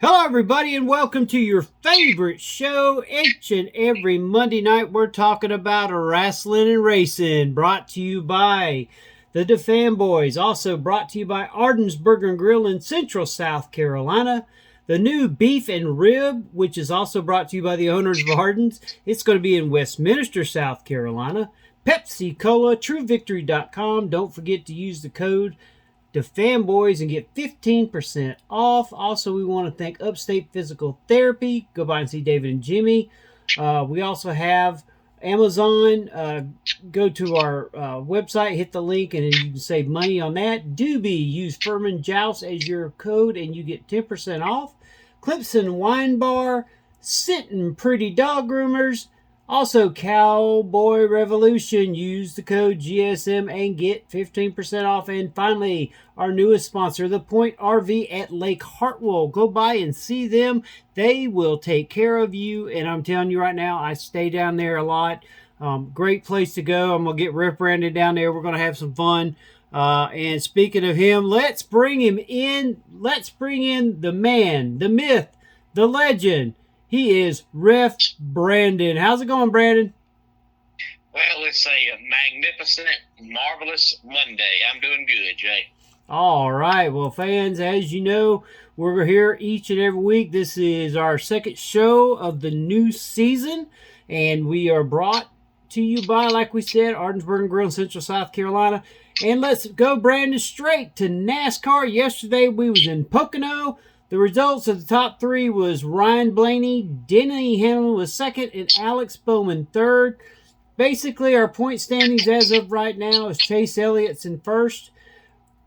Hello, everybody, and welcome to your favorite show. Each and every Monday night, we're talking about Rasslin and Racin, brought to you by the DeFan Boys, also brought to you by Arden's Burger and Grill in Central South Carolina. The new Beef and Rib, which is also brought to you by the owners of Arden's. It's going to be in Westminster, South Carolina. Pepsi Cola, TrueVictory.com. Don't forget to use the code to fanboys and get 15% off. Also, we want to thank Upstate Physical Therapy. Go by and see David and Jimmy. We also have Amazon. Go to our website, hit the link, and you can save money on that. Doobie, use Furman Joust as your code, and you get 10% off. Clemson Wine Bar, Sittin' Pretty Dog Groomers. Also, Cowboy Revolution. Use the code GSM and get 15% off. And finally, our newest sponsor, The Point RV at Lake Hartwell. Go by and see them. They will take care of you. And I'm telling you right now, I stay down there a lot. Great place to go. I'm going to get Rip Brandon down there. We're going to have some fun. And speaking of him, let's bring him in. Let's bring in the man, the myth, the legend. He is Ref Brandon. How's it going, Brandon? Well, it's a magnificent, marvelous Monday. I'm doing good, Jay. All right. Well, fans, as you know, we're here each and every week. This is our second show of the new season, and we are brought to you by, like we said, Ardensburg and Grill in Central South Carolina. And let's go, Brandon, straight to NASCAR. Yesterday, we was in Pocono. The results of the top three was Ryan Blaney, Denny Hamlin was second, and Alex Bowman third. Basically, our point standings as of right now is Chase Elliott's in first.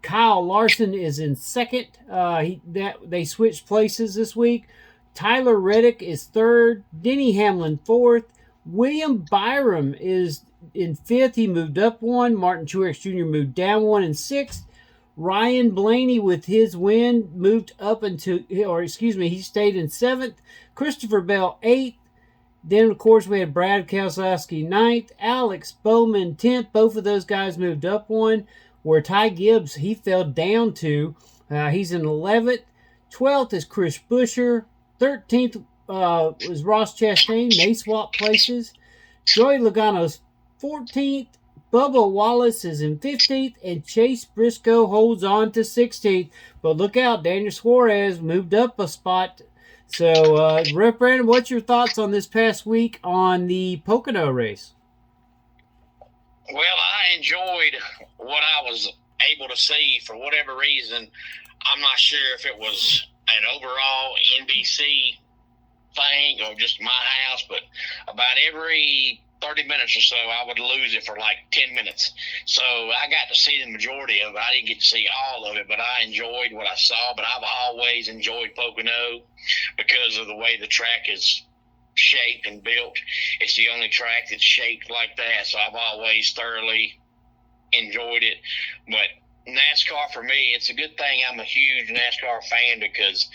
Kyle Larson is in second. They switched places this week. Tyler Reddick is third. Denny Hamlin fourth. William Byram is in fifth. He moved up one. Martin Truex Jr. moved down one in sixth. Ryan Blaney, with his win, moved up he stayed in seventh. Christopher Bell, eighth. Then, of course, we had Brad Keselowski, ninth. Alex Bowman, 10th. Both of those guys moved up one. Where Ty Gibbs, he fell down to. He's in 11th. 12th is Chris Buescher. 13th was Ross Chastain. They swapped places. Joey Logano's 14th. Bubba Wallace is in 15th, and Chase Briscoe holds on to 16th. But look out, Daniel Suarez moved up a spot. So, Rep Brandon, what's your thoughts on this past week on the Pocono race? Well, I enjoyed what I was able to see. For whatever reason, I'm not sure if it was an overall NBC thing or just my house, but about every 30 minutes or so, I would lose it for like 10 minutes. So I got to see the majority of it. I didn't get to see all of it, but I enjoyed what I saw. But I've always enjoyed Pocono because of the way the track is shaped and built. It's the only track that's shaped like that. So I've always thoroughly enjoyed it. But NASCAR, for me, it's a good thing I'm a huge NASCAR fan because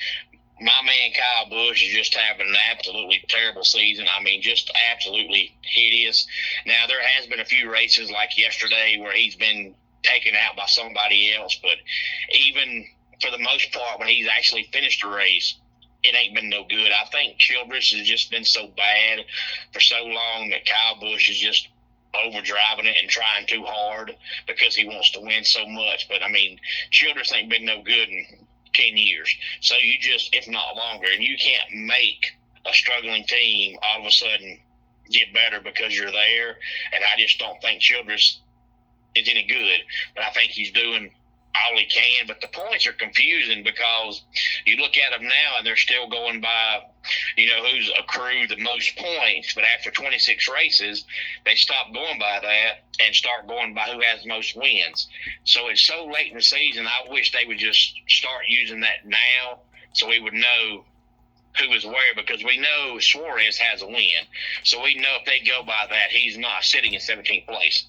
my man Kyle Busch is just having an absolutely terrible season. I mean, just absolutely hideous. Now, there has been a few races like yesterday where he's been taken out by somebody else, but even for the most part, when he's actually finished a race, it ain't been no good. I think Childress has just been so bad for so long that Kyle Busch is just overdriving it and trying too hard because he wants to win so much. But, I mean, Childress ain't been no good in 10 years. So you just, if not longer, and you can't make a struggling team all of a sudden get better because you're there. And I just don't think Childress is any good. But I think he's doing all he can. But the points are confusing because you look at them now and they're still going by, who's accrued the most points. But after 26 races, they stop going by that and start going by who has the most wins. So it's so late in the season, I wish they would just start using that now so we would know who is where, because we know Suarez has a win. So we know if they go by that, he's not sitting in 17th place.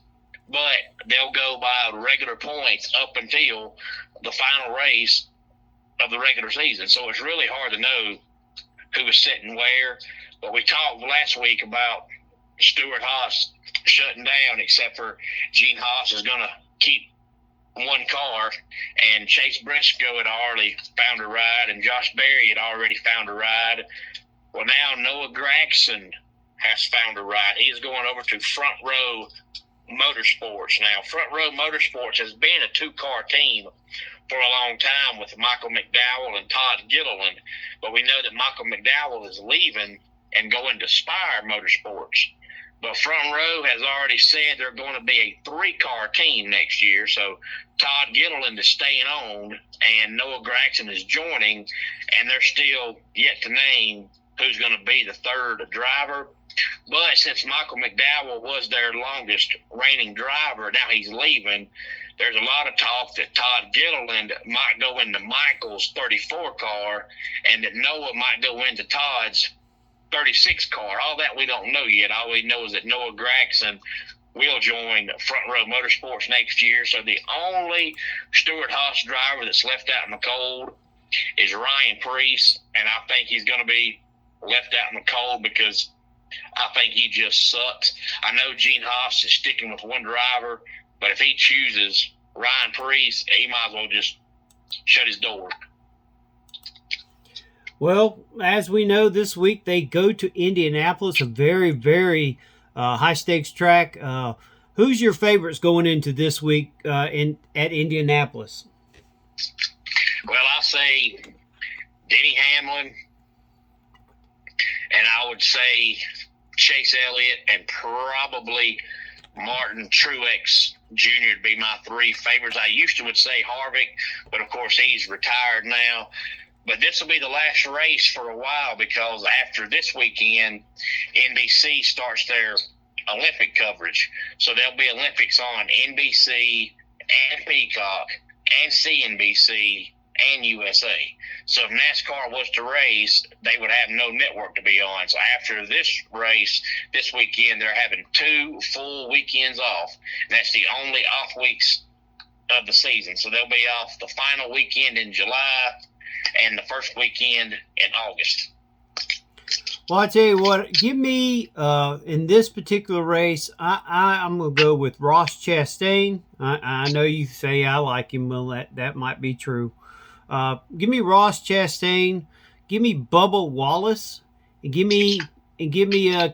But they'll go by regular points up until the final race of the regular season. So it's really hard to know who is sitting where. But we talked last week about Stuart Haas shutting down, except for Gene Haas is going to keep one car, and Chase Briscoe had already found a ride, and Josh Berry had already found a ride. Well, now Noah Gragson has found a ride. He is going over to Front Row Motorsports. Now, Front Row Motorsports has been a two-car team for a long time with Michael McDowell and Todd Gilliland, but we know that Michael McDowell is leaving and going to Spire Motorsports. But Front Row has already said they're going to be a three-car team next year, so Todd Gilliland is staying on, and Noah Gragson is joining, and they're still yet to name who's going to be the third driver. But since Michael McDowell was their longest reigning driver, now he's leaving, there's a lot of talk that Todd Gilliland might go into Michael's 34 car and that Noah might go into Todd's 36 car. All that we don't know yet. All we know is that Noah Gragson will join Front Row Motorsports next year. So the only Stewart-Haas driver that's left out in the cold is Ryan Preece, and I think he's going to be left out in the cold because I think he just sucks. I know Gene Haas is sticking with one driver, but if he chooses Ryan Preece, he might as well just shut his door. Well, as we know, this week they go to Indianapolis, a very, very high-stakes track. Who's your favorites going into this week at Indianapolis? Well, I'll say Denny Hamlin, and I would say Chase Elliott, and probably Martin Truex Jr. would be my three favorites. I used to would say Harvick, but of course he's retired now. But this will be the last race for a while because after this weekend, NBC starts their Olympic coverage. So there'll be Olympics on NBC and Peacock and CNBC and USA. So if NASCAR was to race, they would have no network to be on. So after this race, this weekend, they're having 2 full weekends off. And that's the only off weeks of the season. So they'll be off the final weekend in July and the first weekend in August. Well, I tell you what, give me, in this particular race, I'm going to go with Ross Chastain. I know you say I like him. Well, that might be true. Give me Ross Chastain. Give me Bubba Wallace. And give me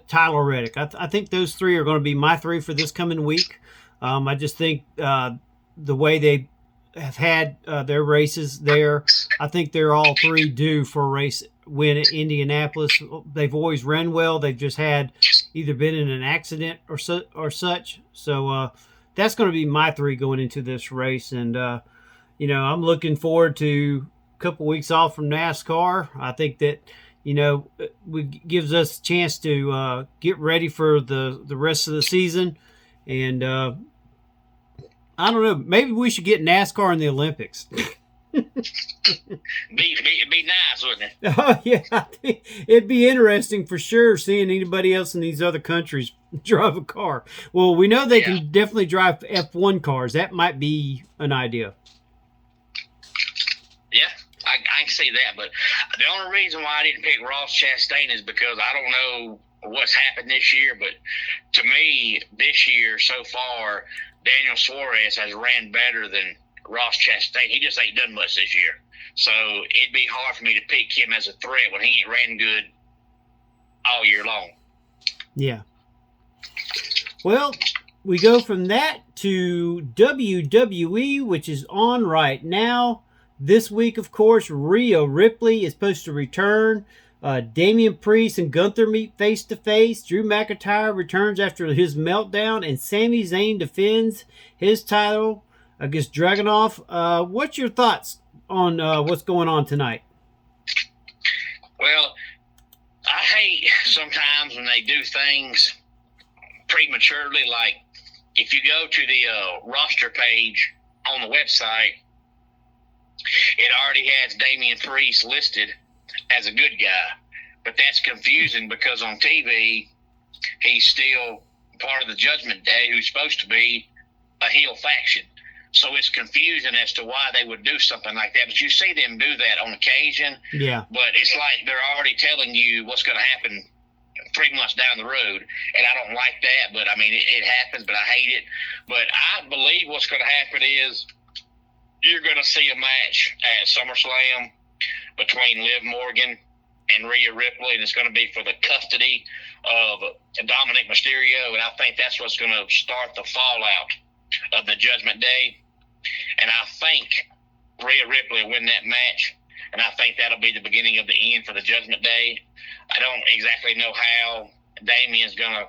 Tyler Reddick. I think those three are going to be my three for this coming week. I just think the way they have had their races there, I think they're all three due for a race win at Indianapolis. They've always run well. They've just had either been in an accident or such. So that's going to be my three going into this race. And, I'm looking forward to a couple weeks off from NASCAR. I think that, it gives us a chance to get ready for the rest of the season. And I don't know, maybe we should get NASCAR in the Olympics. It'd be nice, wouldn't it? Oh, yeah. It'd be interesting for sure seeing anybody else in these other countries drive a car. Well, we know they can definitely drive F1 cars. That might be an idea. Yeah, I can see that. But the only reason why I didn't pick Ross Chastain is because I don't know what's happened this year. But to me, this year so far, Daniel Suarez has ran better than Ross Chastain. He just ain't done much this year. So it'd be hard for me to pick him as a threat when he ain't ran good all year long. Yeah. Well, we go from that to WWE, which is on right now. This week, of course, Rhea Ripley is supposed to return. Damian Priest and Gunther meet face-to-face. Drew McIntyre returns after his meltdown, and Sami Zayn defends his title against Dragunov. What's your thoughts on what's going on tonight? Well, I hate sometimes when they do things prematurely. Like if you go to the roster page on the website, it already has Damian Priest listed as a good guy. But that's confusing because on TV, he's still part of the Judgment Day who's supposed to be a heel faction. So it's confusing as to why they would do something like that. But you see them do that on occasion. Yeah. But it's like they're already telling you what's going to happen 3 months down the road. And I don't like that. But, I mean, it happens, but I hate it. But I believe what's going to happen is you're going to see a match at SummerSlam between Liv Morgan and Rhea Ripley, and it's going to be for the custody of Dominic Mysterio, and I think that's what's going to start the fallout of the Judgment Day. And I think Rhea Ripley will win that match, and I think that'll be the beginning of the end for the Judgment Day. I don't exactly know how Damien's going to,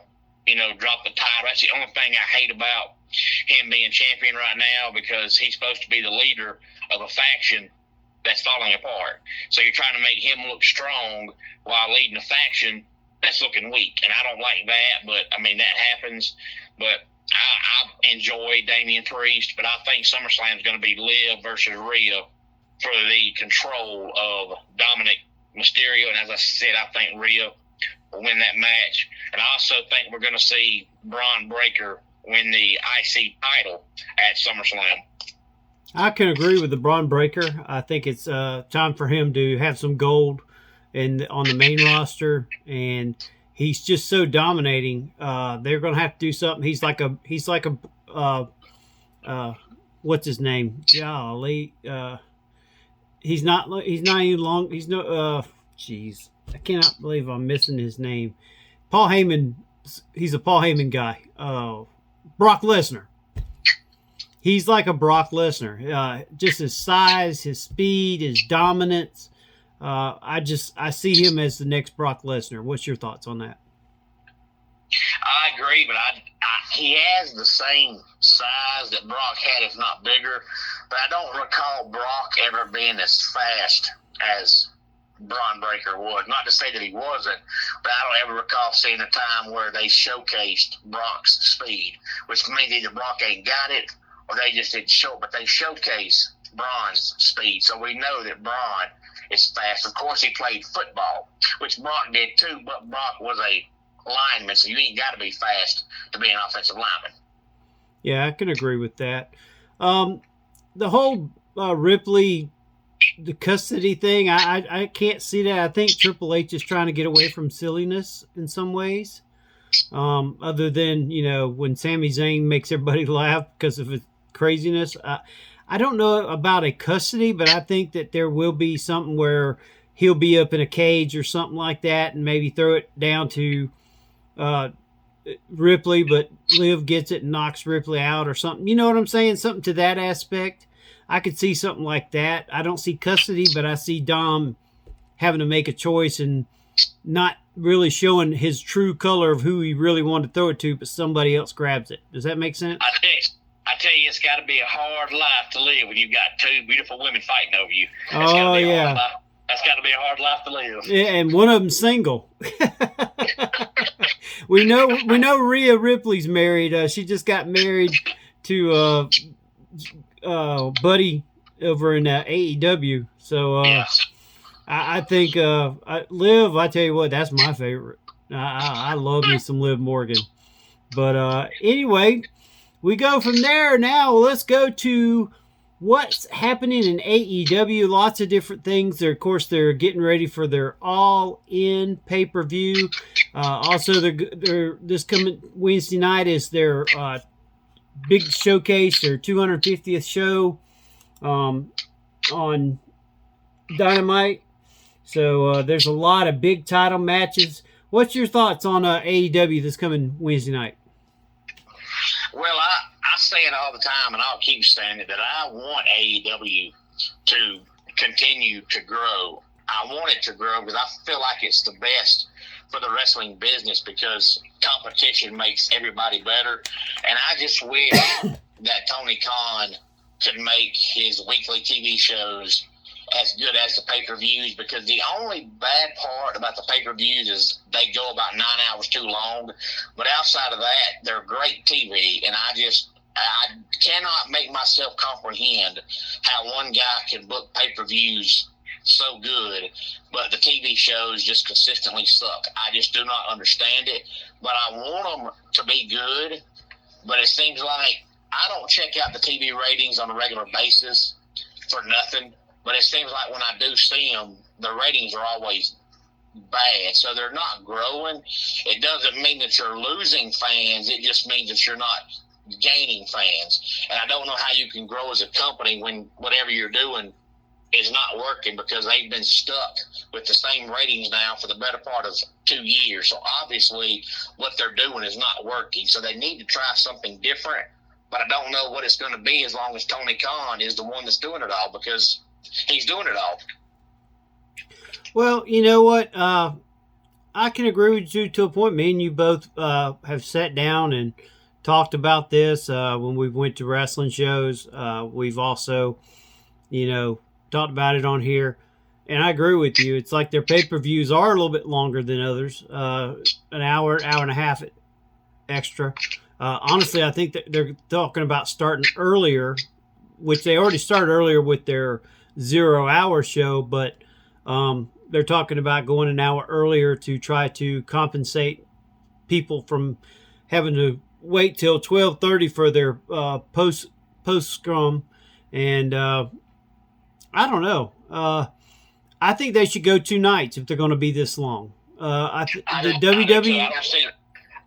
drop the title. That's the only thing I hate about him being champion right now, because he's supposed to be the leader of a faction that's falling apart. So you're trying to make him look strong while leading a faction that's looking weak. And I don't like that, but, that happens. But I enjoy Damian Priest, but I think SummerSlam is going to be Liv versus Rhea for the control of Dominic Mysterio. And as I said, I think Rhea will win that match. And I also think we're going to see Braun Breaker win the IC title at SummerSlam. I can agree with the Braun Breaker. I think it's time for him to have some gold on the main roster, and he's just so dominating. They're going to have to do something. He's like a what's his name? Golly, he's not even long. He's no. Jeez, I cannot believe I'm missing his name. Paul Heyman. He's a Paul Heyman guy. Brock Lesnar. He's like a Brock Lesnar. Just his size, his speed, his dominance. I see him as the next Brock Lesnar. What's your thoughts on that? I agree, but he has the same size that Brock had, if not bigger. But I don't recall Brock ever being as fast as Braun Breaker was. Not to say that he wasn't, but I don't ever recall seeing a time where they showcased Brock's speed, which means either Brock ain't got it or they just didn't show it, but they showcase Braun's speed. So we know that Braun is fast. Of course, he played football, which Brock did too, but Brock was a lineman, so you ain't got to be fast to be an offensive lineman. Yeah, I can agree with that. The whole Ripley, the custody thing, I can't see that. I think Triple H is trying to get away from silliness in some ways. Other than, when Sami Zayn makes everybody laugh because of his craziness. I don't know about a custody, but I think that there will be something where he'll be up in a cage or something like that and maybe throw it down to Ripley, but Liv gets it and knocks Ripley out or something. You know what I'm saying? Something to that aspect. I could see something like that. I don't see custody, but I see Dom having to make a choice and not really showing his true color of who he really wanted to throw it to, but somebody else grabs it. Does that make sense? I tell you, it's got to be a hard life to live when you've got two beautiful women fighting over you. Oh, yeah. That's got to be a hard life to live. Yeah, and one of them's single. We know Rhea Ripley's married. She just got married to Buddy over in AEW. So yes. I think Liv, I tell you what, that's my favorite. I love me some Liv Morgan. But anyway, we go from there now. Let's go to what's happening in AEW. Lots of different things. They're getting ready for their All-In pay-per-view. Also, they're this coming Wednesday night is their big showcase, their 250th show on Dynamite. So there's a lot of big title matches. What's your thoughts on AEW this coming Wednesday night? Well, I say it all the time, and I'll keep saying it, that I want AEW to continue to grow. I want it to grow because I feel like it's the best for the wrestling business because competition makes everybody better. And I just wish that Tony Khan could make his weekly TV shows as good as the pay-per-views, because the only bad part about the pay-per-views is they go about 9 hours too long. But outside of that, they're great TV, and I cannot make myself comprehend how one guy can book pay-per-views so good, but the TV shows just consistently suck. I just do not understand it, but I want them to be good, but it seems like I don't check out the TV ratings on a regular basis for nothing. But it seems like when I do see them, the ratings are always bad. So they're not growing. It doesn't mean that you're losing fans. It just means that you're not gaining fans. And I don't know how you can grow as a company when whatever you're doing is not working, because they've been stuck with the same ratings now for the better part of 2 years. So obviously what they're doing is not working. So they need to try something different. But I don't know what it's going to be as long as Tony Khan is the one that's doing it all, because he's doing it all. Well, you know what? I can agree with you to a point. Me and you both have sat down and talked about this when we went to wrestling shows. We've also, talked about it on here. And I agree with you. It's like their pay-per-views are a little bit longer than others, an hour and a half extra. Honestly, I think that they're talking about starting earlier, which they already started earlier with their 0 hour show, but they're talking about going an hour earlier to try to compensate people from having to wait till 12:30 for their post scrum. And I don't know. I think they should go 2 nights if they're going to be this long. The WWE.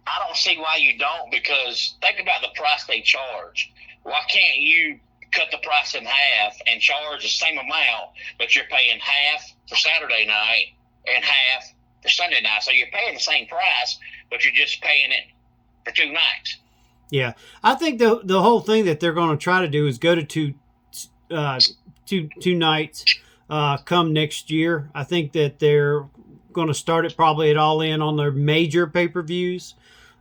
I don't see why you don't, because think about the price they charge. Why can't you cut the price in half and charge the same amount, but you're paying half for Saturday night and half for Sunday night? So you're paying the same price, but you're just paying it for 2 nights. Yeah, I think the whole thing that they're going to try to do is go to two nights come next year. I think that they're going to start it probably at All In on their major pay-per-views.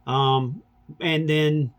And then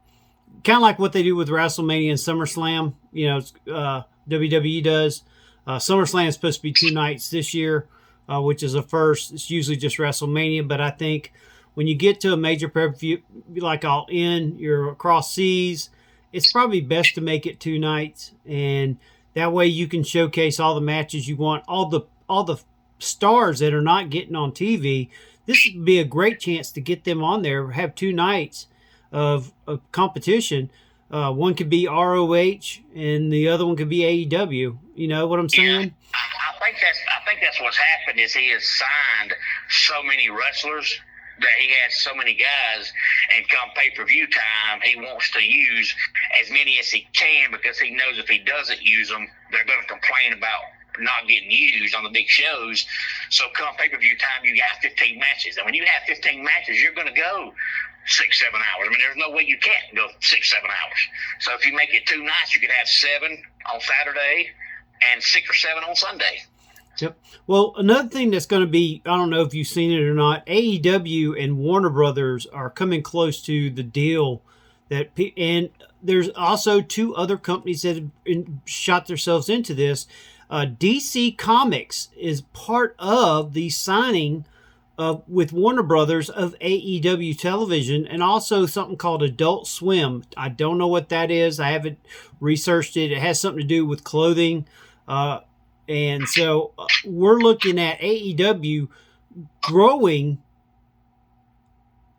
kind of like what they do with WrestleMania and SummerSlam, WWE does. SummerSlam is supposed to be 2 nights this year, which is a first. It's usually just WrestleMania, but I think when you get to a major pay-per-view like All In, you're across seas, it's probably best to make it 2 nights, and that way you can showcase all the matches you want, all the stars that are not getting on TV. This would be a great chance to get them on there, have 2 nights of competition. One could be ROH and the other one could be AEW. You know what I'm saying? Yeah, I think that's what's happened is he has signed so many wrestlers that he has so many guys, and come pay-per-view time, he wants to use as many as he can, because he knows if he doesn't use them, they're going to complain about not getting used on the big shows. So come pay-per-view time, you got 15 matches. And when you have 15 matches, you're going to go 6-7 hours. I mean, there's no way you can't go 6-7 hours. So if you make it 2 nights, you could have 7 on Saturday and 6 or 7 on Sunday. Yep. Well, another thing that's going to be, I don't know if you've seen it or not, AEW and Warner Brothers are coming close to the deal and there's also 2 other companies that have shot themselves into this. DC Comics is part of the signing with Warner Brothers of AEW television, and also something called Adult Swim. I don't know what that is. I haven't researched it. It has something to do with clothing. And so we're looking at AEW growing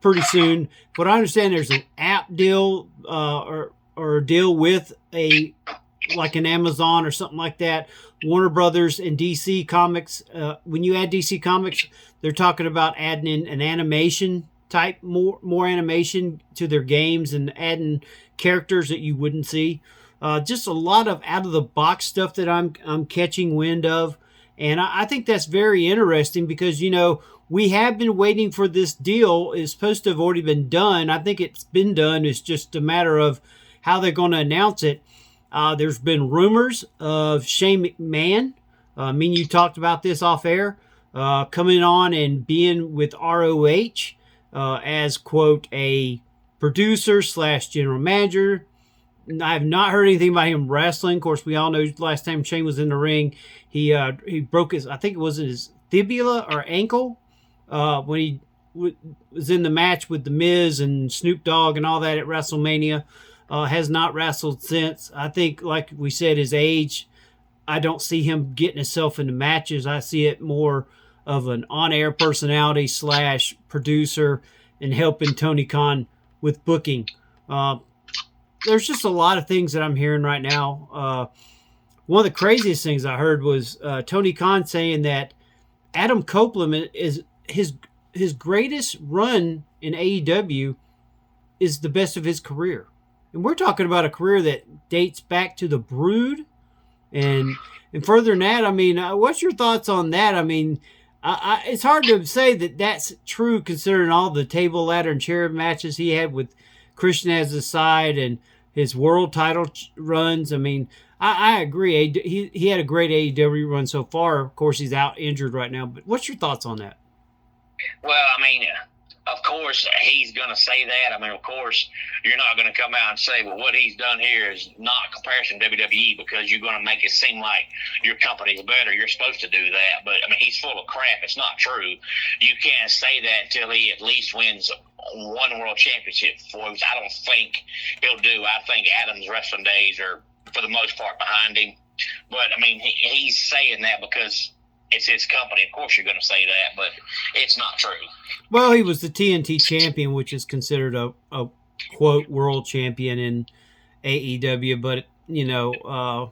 pretty soon. But I understand there's an app deal or a deal with like an Amazon or something like that. Warner Brothers and DC Comics. When you add DC Comics, they're talking about adding in an animation type, more animation to their games, and adding characters that you wouldn't see. Just a lot of out-of-the-box stuff that I'm catching wind of. And I think that's very interesting because, we have been waiting for this deal. It's supposed to have already been done. I think it's been done. It's just a matter of how they're going to announce it. There's been rumors of Shane McMahon. Me and you talked about this off air. Coming on and being with ROH as, quote, a producer / general manager. I have not heard anything about him wrestling. Of course, we all know last time Shane was in the ring, he broke his, I think it was his fibula or ankle when he was in the match with The Miz and Snoop Dogg and all that at WrestleMania. Has not wrestled since. I think, like we said, his age, I don't see him getting himself into matches. I see it more of an on-air personality / producer and helping Tony Khan with booking. There's just a lot of things that I'm hearing right now. One of the craziest things I heard was Tony Khan saying that Adam Copeland is his greatest run in AEW is the best of his career. And we're talking about a career that dates back to the Brood. And further than that, I mean, what's your thoughts on that? I mean, it's hard to say that that's true considering all the table, ladder, and chair matches he had with Christian as his side and his world title runs. I mean, I agree. He had a great AEW run so far. Of course, he's out injured right now. But what's your thoughts on that? Well, I mean, of course, he's going to say that. I mean, of course, you're not going to come out and say, well, what he's done here is not comparison to WWE, because you're going to make it seem like your company's better. You're supposed to do that. But, I mean, he's full of crap. It's not true. You can't say that until he at least wins one world championship for him. I don't think he'll do. I think Adam's wrestling days are, for the most part, behind him. But, I mean, he's saying that because it's his company. Of course you're going to say that, but it's not true. Well, he was the TNT champion, which is considered a quote, world champion in AEW. But, you know,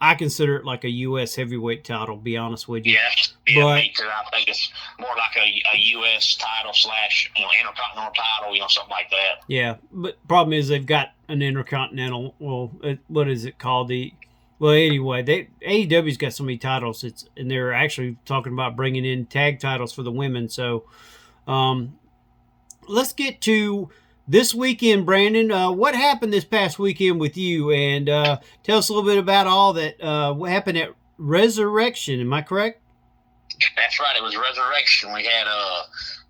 I consider it like a U.S. heavyweight title, to be honest with you. Yeah, but, me too. I think it's more like a U.S. title / intercontinental title, something like that. Yeah, but problem is they've got an intercontinental, what is it called? Well, anyway, AEW's got so many titles, and they're actually talking about bringing in tag titles for the women. So let's get to this weekend, Brandon. What happened this past weekend with you? And tell us a little bit about all that. What happened at Resurrection? Am I correct? That's right. It was Resurrection. We had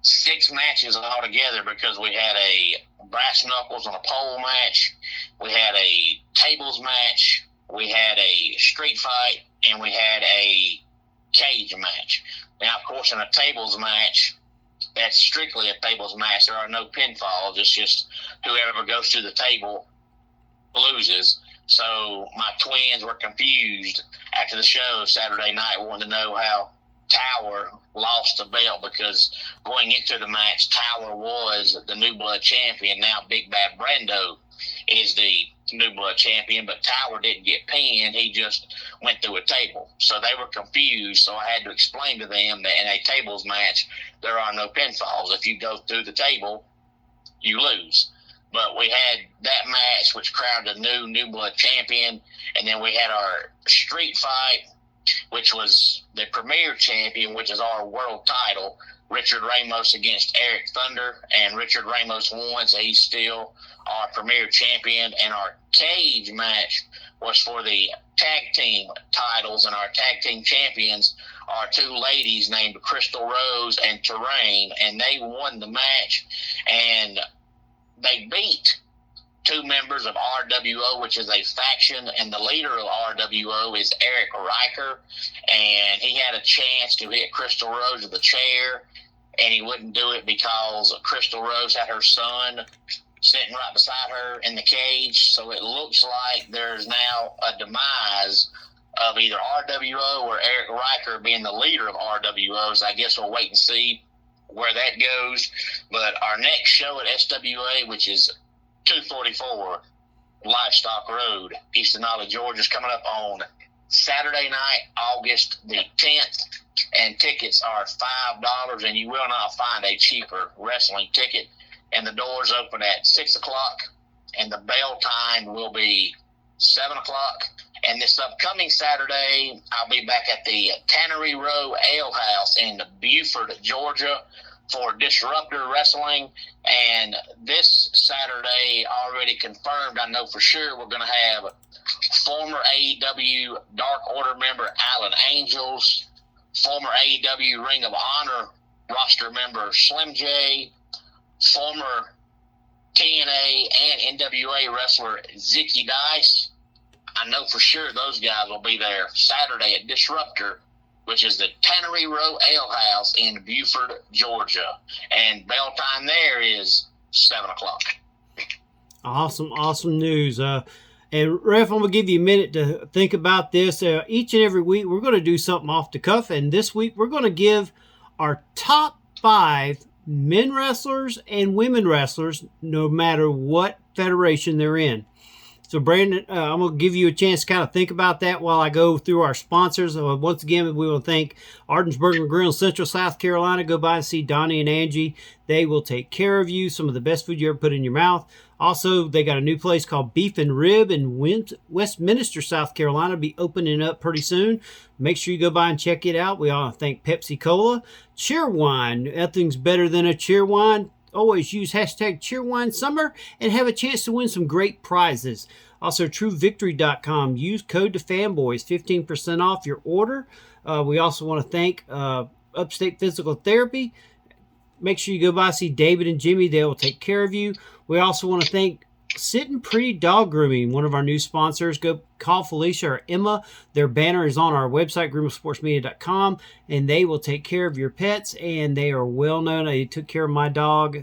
6 matches altogether because we had a brass knuckles on a pole match. We had a tables match. We had a street fight, and we had a cage match. Now, of course, in a tables match, that's strictly a tables match. There are no pinfalls. It's just whoever goes to the table loses. So my twins were confused after the show Saturday night, wanting to know how Tower lost the belt, because going into the match, Tower was the New Blood champion. Now Big Bad Brando is the New Blood champion, but Tower didn't get pinned. He just went through a table. So they were confused, so I had to explain to them that in a tables match, there are no pinfalls. If you go through the table, you lose. But we had that match, which crowned a New Blood champion, and then we had our street fight, which was the Premier champion, which is our world title, Richard Ramos against Eric Thunder, and Richard Ramos won, so he's still our Premier champion. And our cage match was for the tag team titles, and our tag team champions are 2 ladies named Crystal Rose and Terrain, and they won the match, and they beat 2 members of RWO, which is a faction, and the leader of RWO is Eric Riker, and he had a chance to hit Crystal Rose with a chair, and he wouldn't do it because Crystal Rose had her son sitting right beside her in the cage. So it looks like there's now a demise of either RWO or Eric Riker being the leader of RWO. So I guess we'll wait and see where that goes. But our next show at SWA, which is 244 Livestock Road, East Denali, Georgia, is coming up on Saturday night, August the 10th. And tickets are $5, and you will not find a cheaper wrestling ticket. And the doors open at 6 o'clock, and the bell time will be 7 o'clock. And this upcoming Saturday, I'll be back at the Tannery Row Ale House in Beaufort, Georgia, for Disruptor Wrestling. And this Saturday, already confirmed, I know for sure, we're going to have former AEW Dark Order member Alan Angels, former AEW Ring of Honor roster member Slim J, former TNA and NWA wrestler Zicky Dice. I know for sure those guys will be there Saturday at Disruptor, which is the Tannery Row Ale House in Beaufort, Georgia. And bell time there is 7 o'clock. Awesome news. And Ref, I'm going to give you a minute to think about this. Each and every week, we're going to do something off the cuff. And this week, we're going to give our top 5 men wrestlers and women wrestlers, no matter what federation they're in. So, Brandon, I'm going to give you a chance to kind of think about that while I go through our sponsors. Once again, we will thank Ardensburg and Grill in Central South Carolina. Go by and see Donnie and Angie. They will take care of you. Some of the best food you ever put in your mouth. Also, they got a new place called Beef and Rib in Westminster, South Carolina. Be opening up pretty soon. Make sure you go by and check it out. We all thank Pepsi Cola. Cheerwine. Nothing's better than a Cheerwine. Always use hashtag CheerWineSummer and have a chance to win some great prizes. Also, TrueVictory.com. Use code TheFanboys, 15% off your order. We also want to thank Upstate Physical Therapy. Make sure you go by and see David and Jimmy. They will take care of you. We also want to thank Sitting Pretty Dog Grooming, one of our new sponsors. Go call Felicia or Emma. Their banner is on our website, groomersportsmedia.com, and they will take care of your pets, and they are well known. They took care of my dog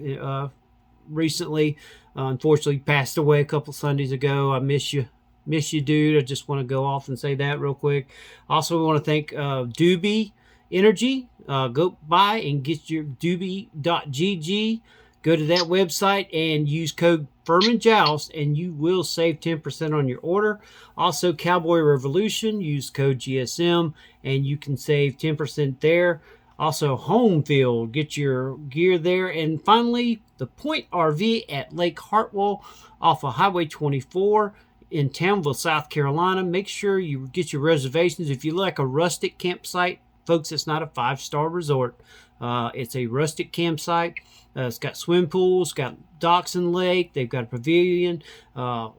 recently. Unfortunately, passed away a couple Sundays ago. I miss you. Miss you, dude. I just want to go off and say that real quick. Also, we want to thank Doobie Energy. Go by and get your doobie.gg. Go to that website and use code FurmanJoust, and you will save 10% on your order. Also, Cowboy Revolution, use code GSM, and you can save 10% there. Also, Home Field, get your gear there. And finally, the Point RV at Lake Hartwell off of Highway 24 in Townville, South Carolina. Make sure you get your reservations. If you like a rustic campsite, folks, it's not a 5-star resort. It's a rustic campsite. It's got swim pools, got docks and lake. They've got a pavilion. Like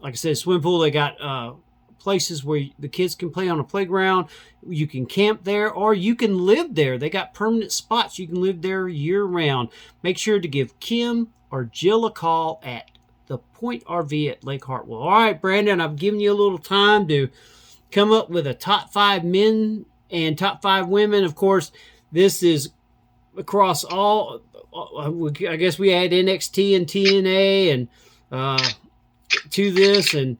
I said, swim pool. They got places where the kids can play on a playground. You can camp there, or you can live there. They got permanent spots. You can live there year round. Make sure to give Kim or Jill a call at the Point RV at Lake Hartwell. All right, Brandon, I've given you a little time to come up with a top 5 men and top 5 women. Of course, this is across all. I guess we add NXT and TNA and to this, and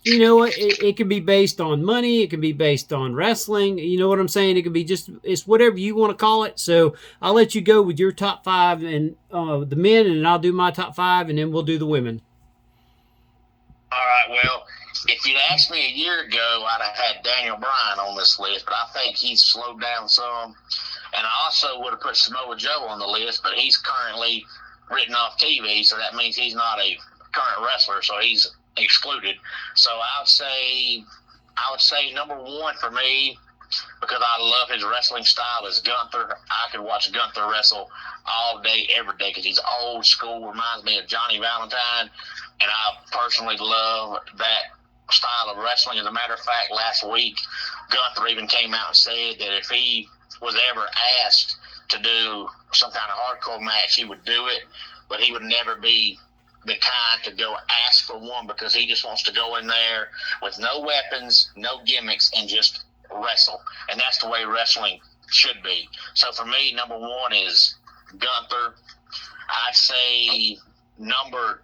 you know, it can be based on money. It can be based on wrestling. You know what I'm saying? It can be it's whatever you want to call it. So I'll let you go with your top 5 and the men, and I'll do my top 5, and then we'll do the women. All right, well, if you'd asked me a year ago, I'd have had Daniel Bryan on this list, but I think he's slowed down some. And I also would have put Samoa Joe on the list, but he's currently written off TV, so that means he's not a current wrestler, so he's excluded. So I would say number 1 for me, because I love his wrestling style, is Gunther. I could watch Gunther wrestle all day, every day, because he's old school, reminds me of Johnny Valentine, and I personally love that style of wrestling. As a matter of fact, last week, Gunther even came out and said that if he was ever asked to do some kind of hardcore match, he would do it, but he would never be the kind to go ask for one, because he just wants to go in there with no weapons, no gimmicks, and just wrestle. And that's the way wrestling should be. So for me, number 1 is Gunther. I'd say number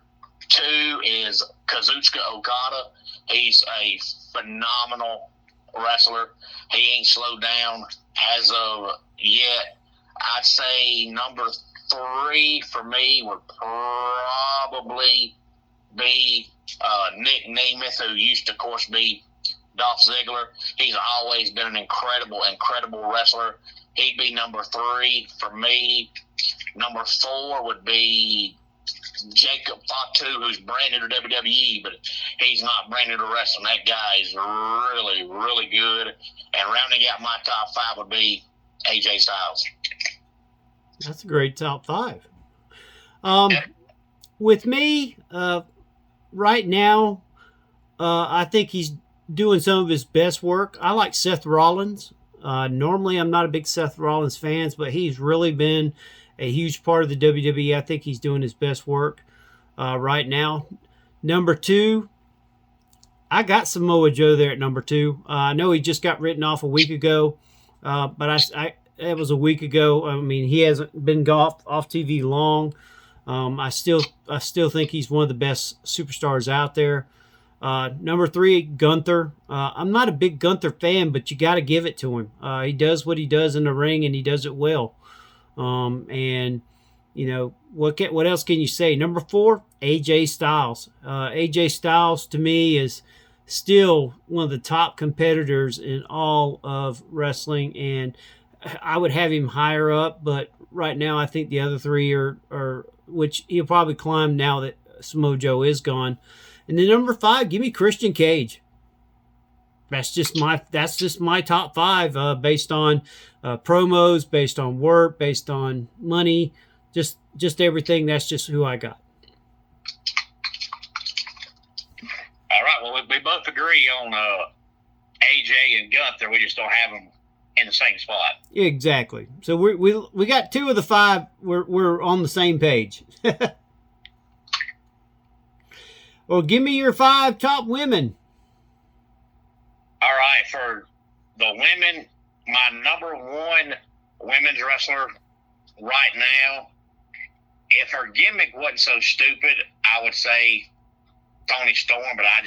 2 is Kazuchika Okada. He's a phenomenal wrestler. He ain't slowed down as of yet. I'd say number 3 for me would probably be Nick Nemeth, who used to, of course, be Dolph Ziggler. He's always been an incredible wrestler. He'd be number 3 for me. Number 4 would be Jacob Fatu, who's branded to WWE, but he's not branded to wrestling. That guy is really, really good. And rounding out my top 5 would be AJ Styles. That's a great top 5. With me, right now, I think he's doing some of his best work. I like Seth Rollins. Normally, I'm not a big Seth Rollins fan, but he's really been a huge part of the WWE. I think he's doing his best work right now. Number 2, I got Samoa Joe there at number 2. I know he just got written off a week ago, but it was a week ago. I mean, he hasn't been off TV long. I still think he's one of the best superstars out there. Number 3, Gunther. I'm not a big Gunther fan, but you got to give it to him. He does what he does in the ring, and he does it well. And what else can you say? Number 4, AJ Styles. AJ Styles to me is still one of the top competitors in all of wrestling, and I would have him higher up, but right now I think the other 3 are which he'll probably climb now that Samoa Joe is gone. And then number 5, give me Christian Cage. That's just my top 5 based on promos, based on work, based on money, just everything. That's just who I got. All right. Well, we both agree on AJ and Gunther. We just don't have them in the same spot. Exactly. So we got 2 of the 5. We're on the same page. Well, give me your 5 top women. All right, for the women, my number 1 women's wrestler right now, if her gimmick wasn't so stupid, I would say Toni Storm, but I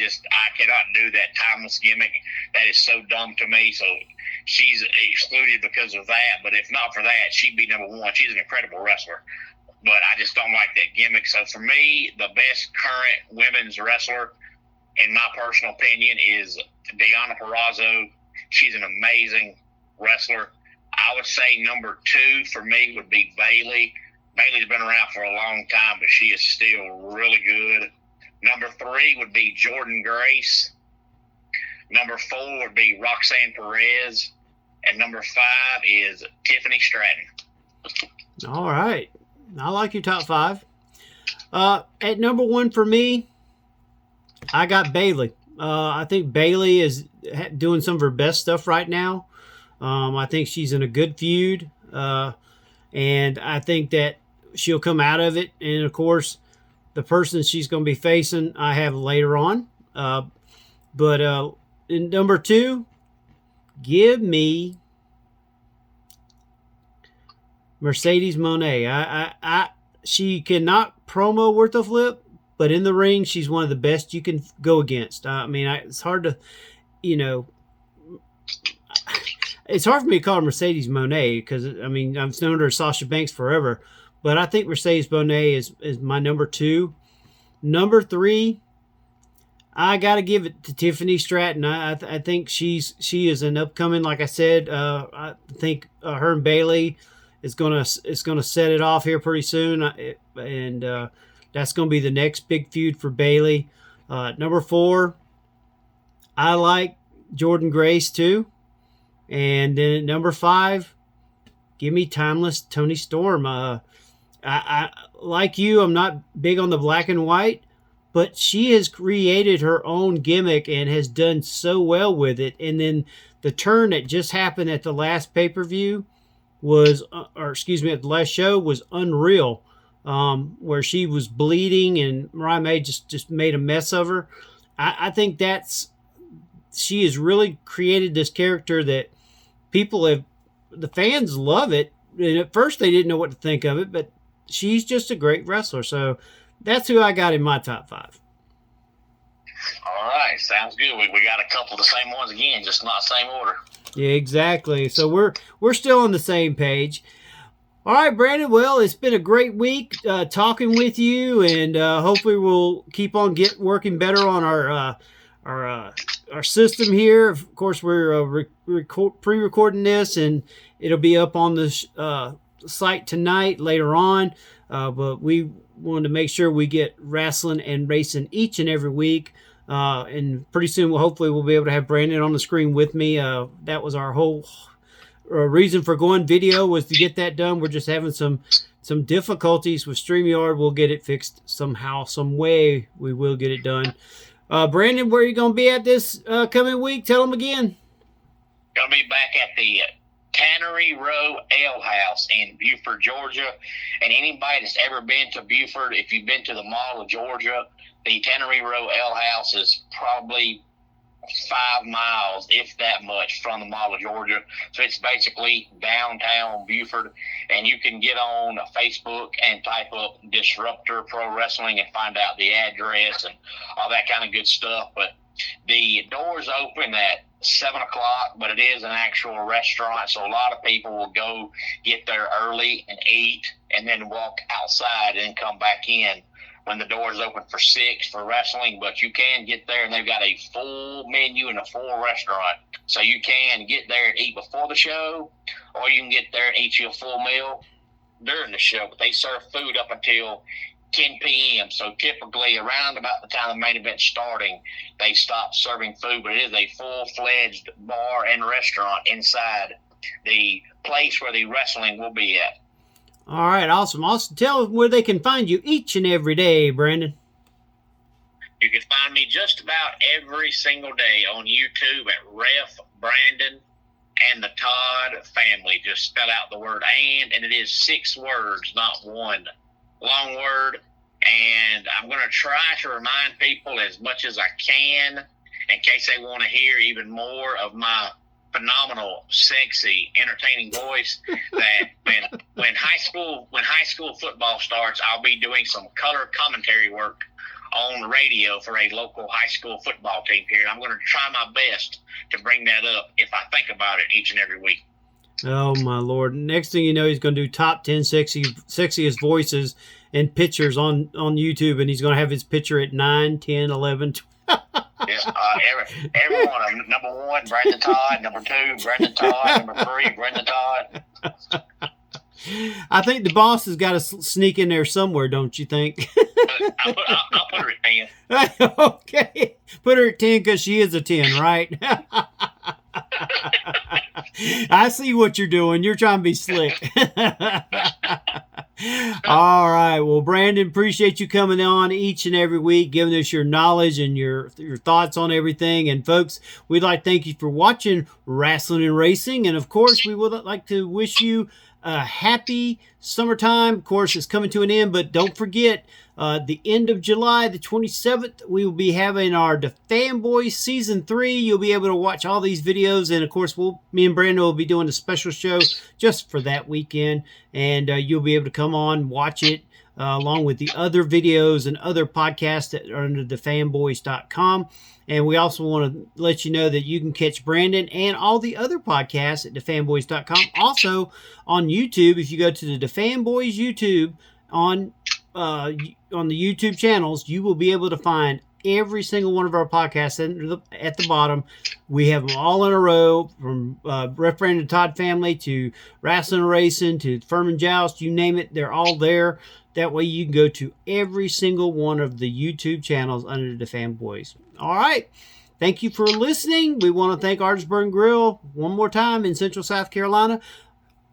cannot do that timeless gimmick. That is so dumb to me, so she's excluded because of that. But if not for that, she'd be number 1. She's an incredible wrestler, but I just don't like that gimmick. So for me, the best current women's wrestler, in my personal opinion, is Deonna Purrazzo. She's an amazing wrestler. I would say number 2 for me would be Bayley. Bayley's been around for a long time, but she is still really good. Number 3 would be Jordynne Grace. Number 4 would be Roxanne Perez. And number 5 is Tiffany Stratton. All right. I like your top 5. At number 1 for me, I got Bayley. I think Bayley is doing some of her best stuff right now. I think she's in a good feud. And I think that she'll come out of it. And, of course, the person she's going to be facing I have later on. But in number 2, give me Mercedes Moné. She cannot promo worth a flip, but in the ring, she's one of the best you can go against. It's hard to, it's hard for me to call her Mercedes Moné because, I've known her as Sasha Banks forever. But I think Mercedes Moné is my number 2. Number 3, I got to give it to Tiffany Stratton. I think she is an upcoming, like I said, I think her and Bayley is gonna set it off here pretty soon. And that's going to be the next big feud for Bayley. Number 4, I like Jordynne Grace too. And then at number 5, give me timeless Toni Storm. I like you, I'm not big on the black and white, but she has created her own gimmick and has done so well with it. And then the turn that just happened at the last pay-per-view at the last show was unreal. Where she was bleeding and Mariah May just made a mess of her. I think she has really created this character that the fans love it. And at first they didn't know what to think of it, but she's just a great wrestler. So that's who I got in my top 5. All right, sounds good. We got a couple of the same ones again, just not same order. Yeah, exactly. So we're still on the same page. All right, Brandon. Well, it's been a great week talking with you, and hopefully we'll keep on working better on our system here. Of course, we're pre-recording this, and it'll be up on the site tonight later on. But we wanted to make sure we get Rasslin and Racin each and every week. And pretty soon, hopefully, we'll be able to have Brandon on the screen with me. That was our whole reason for going video, was to get that done. We're just having some difficulties with StreamYard. We'll get it fixed somehow, some way. We will get it done. Brandon, where are you going to be at this coming week? Tell them again. Going to be back at the Tannery Row Ale House in Buford, Georgia. And anybody that's ever been to Buford, if you've been to the Mall of Georgia, the Tannery Row Ale House is probably 5 miles, if that much, from the Mall of Georgia. So it's basically downtown Buford. And you can get on Facebook and type up Disruptor Pro Wrestling and find out the address and all that kind of good stuff. But the doors open at 7 o'clock, but it is an actual restaurant, so a lot of people will go get there early and eat, and then walk outside and come back in when the doors open for 6 for wrestling. But you can get there, and they've got a full menu and a full restaurant, so you can get there and eat before the show, or you can get there and eat you a full meal during the show. But they serve food up until 10 p.m. So typically around about the time the main event's starting, they stop serving food. But it is a full-fledged bar and restaurant inside the place where the wrestling will be at. All right, awesome. Also, tell them where they can find you each and every day, Brandon. You can find me just about every single day on YouTube at Ref Brandon and the Todd Family. Just spell out the word and it is 6 words, not one long word. And I'm going to try to remind people as much as I can, in case they want to hear even more of my phenomenal, sexy, entertaining voice, that when high school football starts, I'll be doing some color commentary work on radio for a local high school football team here. I'm going to try my best to bring that up if I think about it each and every week. Oh, my Lord. Next thing you know, he's going to do top 10 sexiest voices and pictures on YouTube, and he's going to have his picture at 9, 10, 11, 12. Yes, every one of them. Number 1, Brandon Todd. Number 2, Brandon Todd. Number 3, Brandon Todd. I think the boss has got to sneak in there somewhere, don't you think? I'll put her at 10. Okay. Put her at 10 because she is a 10, right? I see what you're doing. You're trying to be slick. All right. Well, Brandon, appreciate you coming on each and every week, giving us your knowledge and your thoughts on everything. And folks, we'd like to thank you for watching Rasslin and Racing. And of course, we would like to wish you a happy summertime. Of course, it's coming to an end, but don't forget, the end of July, the 27th, we will be having our The Fanboys Season 3. You'll be able to watch all these videos. And, of course, me and Brandon will be doing a special show just for that weekend. And you'll be able to come on, watch it, along with the other videos and other podcasts that are under thefanboys.com. And we also want to let you know that you can catch Brandon and all the other podcasts at thefanboys.com. Also on YouTube, if you go to the Fanboys YouTube on the YouTube channels, you will be able to find every single one of our podcasts at the bottom. We have them all in a row, from Ref Brandon Todd Family to Rasslin and Racing to Furman Joust, you name it, they're all there. That way you can go to every single one of the YouTube channels under the Fanboys. All right. Thank you for listening. We want to thank Artsburg Grill one more time in Central South Carolina.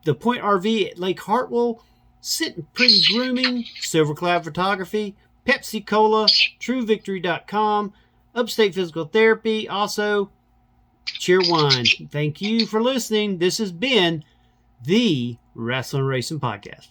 The Point RV at Lake Hartwell, Sitting Pretty Grooming, Silver Cloud Photography, Pepsi Cola, TrueVictory.com, Upstate Physical Therapy, also Cheer Wine. Thank you for listening. This has been the Rasslin' Racing Podcast.